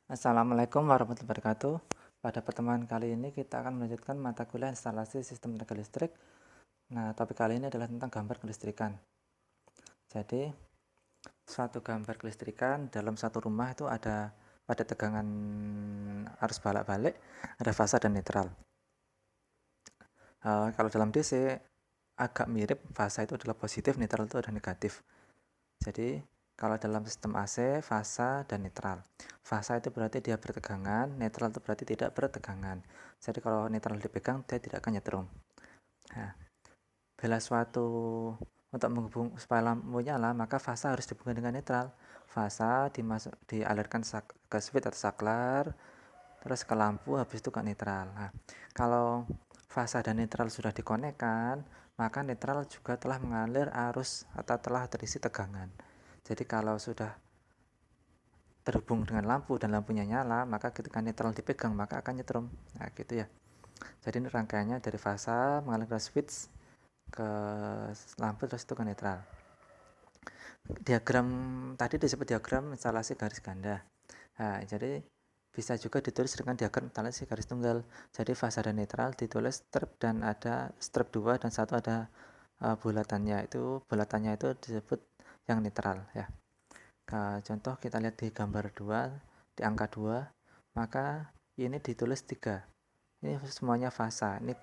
Assalamualaikum warahmatullahi wabarakatuh. Pada pertemuan kali ini kita akan melanjutkan mata kuliah instalasi sistem tenaga listrik. Nah, topik kali ini adalah tentang gambar kelistrikan. Jadi, suatu gambar kelistrikan dalam satu rumah itu ada pada tegangan arus balik, ada fasa dan netral. Kalau dalam DC agak mirip, fasa itu adalah positif, netral itu adalah negatif. Jadi, kalau dalam sistem AC, fasa dan netral. Fasa itu berarti dia bertegangan, netral itu berarti tidak bertegangan. Jadi kalau netral dipegang, dia tidak akan nyetrum. Nah, bila suatu untuk menghubung supaya lampu nyala, maka fasa harus dihubungkan dengan netral. Fasa dialirkan ke switch atau saklar, terus ke lampu, habis itu ke netral. Nah, kalau fasa dan netral sudah dikonekkan, maka netral juga telah mengalir arus atau telah terisi tegangan. Jadi kalau sudah terhubung dengan lampu dan lampunya nyala, maka ketika netral dipegang maka akan nyetrum. Nah, gitu ya. Jadi ini rangkaiannya dari fasa mengalir ke switch ke lampu terus itu ke netral. Diagram tadi disebut diagram instalasi garis ganda. Nah, jadi bisa juga ditulis dengan diagram instalasi garis tunggal. Jadi fasa dan netral ditulis strip dan ada strip 2 dan satu ada bulatannya. Bulatannya itu disebut yang netral ya. Contoh kita lihat di gambar 2, di angka 2, maka ini ditulis 3. Ini semuanya fasa. Ini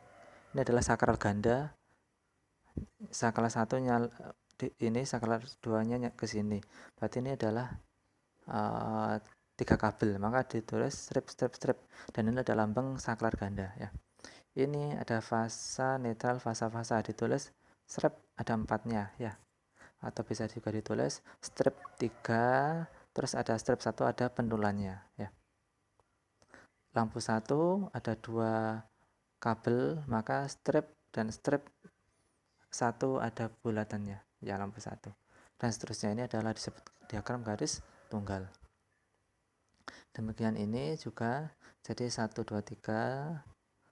adalah sakral ganda. Sakral satunya ini sakral 2-nya ke sini. Berarti ini adalah 3 kabel, maka ditulis strip dan ini ada lambang saklar ganda ya. Ini ada fasa, netral, fasa ditulis strip ada 4-nya ya. Atau bisa juga ditulis strip 3 terus ada strip 1 ada pendulannya ya. Lampu 1 ada 2 kabel, maka strip dan strip 1 ada bulatannya ya, lampu 1 dan seterusnya. Ini adalah disebut diagram garis tunggal. Demikian ini juga, jadi 1 2 3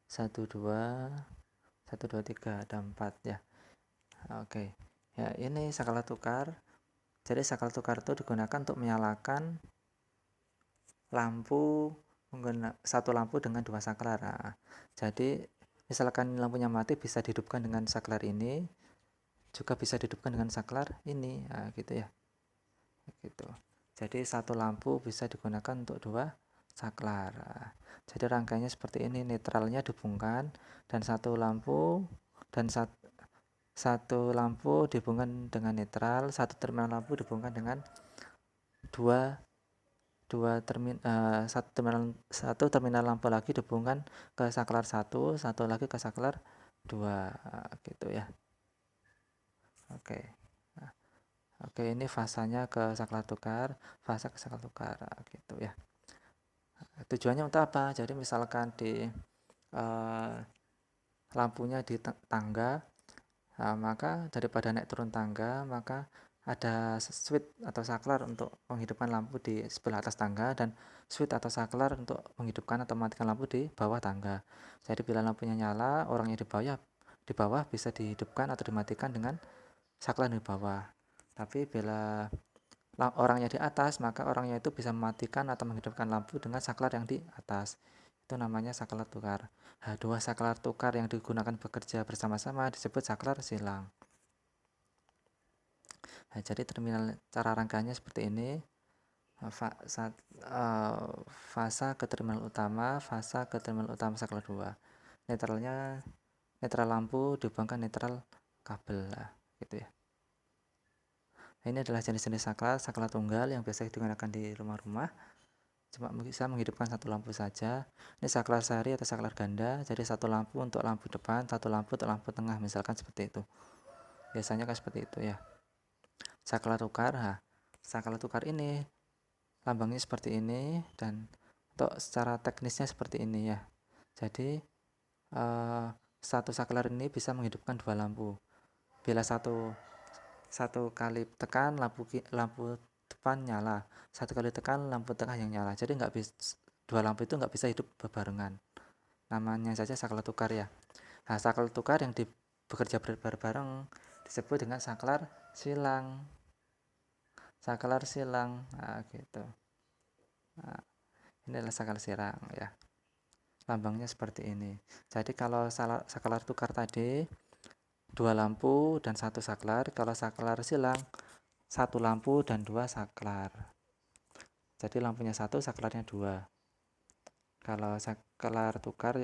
1 2 1 2 3 ada 4 ya. Oke ya, ini saklar tukar. Jadi saklar tukar itu digunakan untuk menyalakan lampu, satu lampu dengan 2 saklar. Nah, jadi misalkan lampunya mati bisa dihidupkan dengan saklar ini, juga bisa dihidupkan dengan saklar ini. Nah, gitu ya. Gitu. Jadi satu lampu bisa digunakan untuk 2 saklar. Nah, jadi rangkaiannya seperti ini, netralnya dihubungkan dan satu lampu dan satu lampu dihubungkan dengan netral, satu terminal lampu dihubungkan dengan satu terminal lampu lagi dihubungkan ke saklar satu lagi ke saklar 2 gitu ya. Oke. Nah, oke, ini fasanya ke saklar tukar, fasa ke saklar tukar gitu ya. Tujuannya untuk apa? Jadi misalkan di lampunya di tangga, maka daripada naik turun tangga, maka ada switch atau saklar untuk menghidupkan lampu di sebelah atas tangga dan switch atau saklar untuk menghidupkan atau mematikan lampu di bawah tangga. Jadi bila lampunya nyala, orangnya di bawah bisa dihidupkan atau dimatikan dengan saklar di bawah. Tapi bila orangnya di atas, maka orangnya itu bisa mematikan atau menghidupkan lampu dengan saklar yang di atas. Itu namanya saklar tukar. Nah, 2 saklar tukar yang digunakan bekerja bersama-sama disebut saklar silang. Nah, jadi terminal cara rangkaiannya seperti ini. Fasa ke terminal utama, fasa ke terminal utama saklar 2. Netralnya netral lampu dihubungkan netral kabel gitu ya. Nah, ini adalah jenis-jenis saklar tunggal yang biasa digunakan di rumah-rumah. Cuma bisa menghidupkan satu lampu saja. Ini saklar seri atau saklar ganda, jadi satu lampu untuk lampu depan, satu lampu untuk lampu tengah, misalkan seperti itu. Biasanya kan seperti itu ya. Saklar tukar ini lambangnya seperti ini dan untuk secara teknisnya seperti ini ya. Jadi satu saklar ini bisa menghidupkan 2 lampu. Bila satu kali tekan lampu depan nyala, satu kali tekan lampu tengah yang nyala. Jadi nggak bisa, 2 lampu itu nggak bisa hidup berbarengan. Namanya saja saklar tukar ya. Nah, saklar tukar yang bekerja bareng disebut dengan saklar silang. Nah, gitu. Nah, Ini adalah saklar silang ya. Lambangnya seperti ini. Jadi kalau saklar tukar tadi 2 lampu dan 1 saklar, kalau saklar silang 1 lampu dan 2 saklar. Jadi lampunya 1, saklarnya 2. Kalau saklar tukar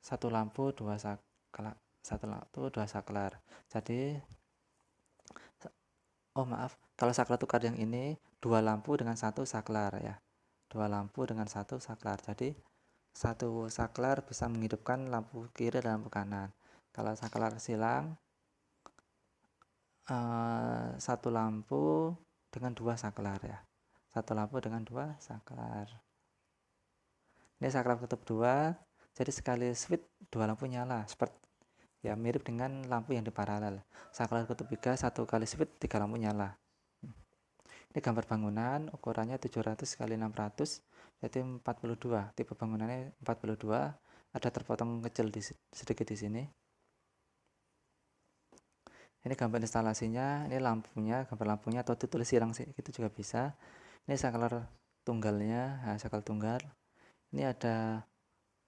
1 lampu 2 saklar, 1 lampu 2 saklar. Jadi maaf, kalau saklar tukar yang ini 2 lampu dengan 1 saklar ya. 2 lampu dengan 1 saklar. Jadi 1 saklar bisa menghidupkan lampu kiri dan lampu kanan. Kalau saklar silang 1 lampu dengan 2 saklar ya. 1 lampu dengan 2 saklar. Ini saklar kutub 2, jadi sekali switch 2 lampu nyala, seperti ya mirip dengan lampu yang di paralel. Saklar kutub 3, 1 kali switch 3 lampu nyala. Ini gambar bangunan, ukurannya 700 x 600, jadi 42. Tipe bangunannya 42, ada terpotong kecil sedikit di sini. Ini gambar instalasinya, ini lampunya, gambar lampunya, atau ditulis silang sih, itu juga bisa. Ini saklar tunggalnya, saklar tunggal. Ini ada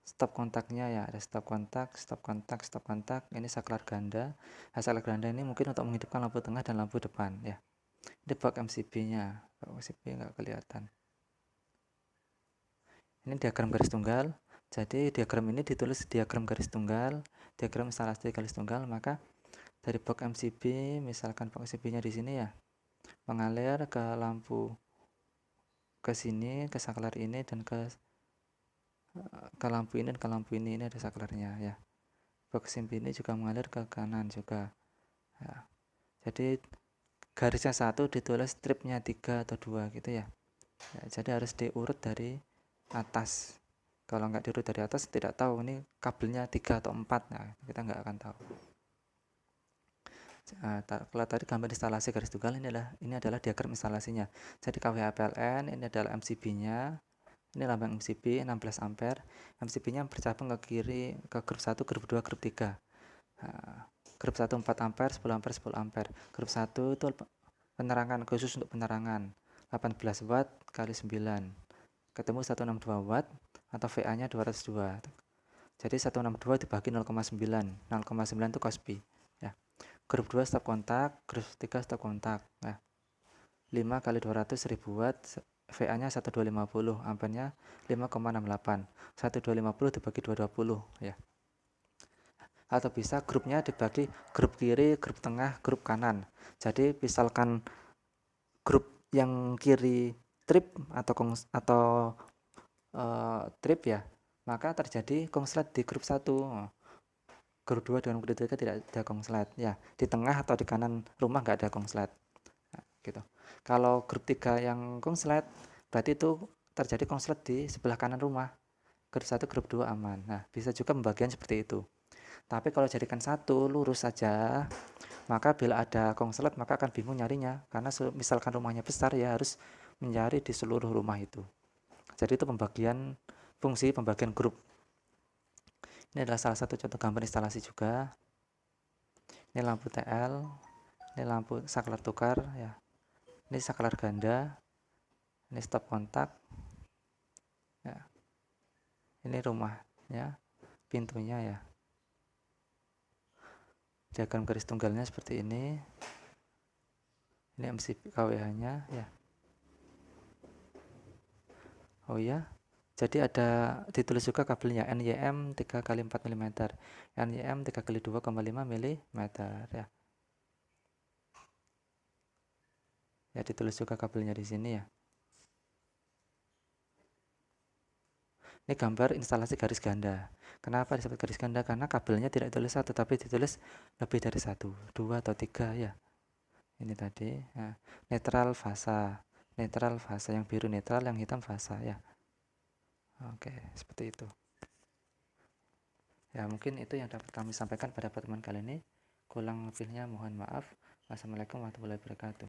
stop kontaknya ya, ada stop kontak, stop kontak, stop kontak. Ini saklar ganda. Saklar ganda ini mungkin untuk menghidupkan lampu tengah dan lampu depan ya. Ini box MCB-nya, box MCB nggak kelihatan. Ini diagram garis tunggal. Jadi diagram ini ditulis diagram garis tunggal, diagram instalasi garis tunggal. Maka dari box MCB, misalkan box MCB-nya di sini ya, mengalir ke lampu ke sini, ke saklar ini dan ke lampu ini dan ke lampu ini ada saklarnya ya. Box MCB ini juga mengalir ke kanan juga. Ya. Jadi garisnya 1 ditulis stripnya 3 atau 2 gitu ya. Jadi harus diurut dari atas. Kalau nggak diurut dari atas tidak tahu ini kabelnya 3 atau 4. Nah, kita nggak akan tahu. Kalau tadi gambar instalasi garis tunggal, ini adalah diagram instalasinya. Jadi KWH PLN ini adalah MCB-nya. Ini lambang MCB 16 ampere. MCB-nya bercabang ke kiri, ke grup 1, grup 2, grup 3. Grup 1 4 ampere, 10 ampere, 10 ampere. Grup 1 itu penerangan khusus untuk penerangan. 18 watt kali 9. Ketemu 162 watt atau VA-nya 202. Jadi 162 dibagi 0,9. 0,9 itu cos pi. Ya. Grup 2 stop kontak, grup 3 stop kontak. Ya. 5 kali 200 1000 watt, VA-nya 1250, ampernya 5,68. 1250 dibagi 220 ya. Atau bisa grupnya dibagi grup kiri, grup tengah, grup kanan. Jadi misalkan grup yang kiri trip atau trip ya, maka terjadi konslet di grup 1. Grup 2 dengan grup 3 tidak ada konslet ya. Di tengah atau di kanan rumah nggak ada konslet. Nah, gitu. Kalau grup 3 yang konslet, berarti itu terjadi konslet di sebelah kanan rumah. Grup 1, grup 2 aman. Nah, bisa juga pembagian seperti itu. Tapi kalau jadikan satu lurus saja, maka bila ada konslet maka akan bingung nyarinya. Karena misalkan rumahnya besar ya harus mencari di seluruh rumah itu. Jadi itu pembagian fungsi pembagian grup. Ini adalah salah satu contoh gambar instalasi juga. Ini lampu TL, ini lampu saklar tukar ya. Ini saklar ganda. Ini stop kontak. Ya. Ini rumahnya, pintunya ya. Diagram garis tunggalnya seperti ini. Ini MCB KWH-nya ya. Oh ya. Jadi ada ditulis juga kabelnya NYM 3 x 4 mm, NYM 3 x 2,5 mm ya. Ya ditulis juga kabelnya di sini ya. Ini gambar instalasi garis ganda. Kenapa disebut garis ganda? Karena kabelnya tidak ditulis satu, tapi ditulis lebih dari 1, 2 atau 3 ya. Ini tadi ya. Netral fasa yang biru netral, yang hitam fasa ya. Oke, seperti itu. Ya, mungkin itu yang dapat kami sampaikan pada pertemuan kali ini. Kurang lebihnya mohon maaf. Wassalamualaikum warahmatullahi wabarakatuh.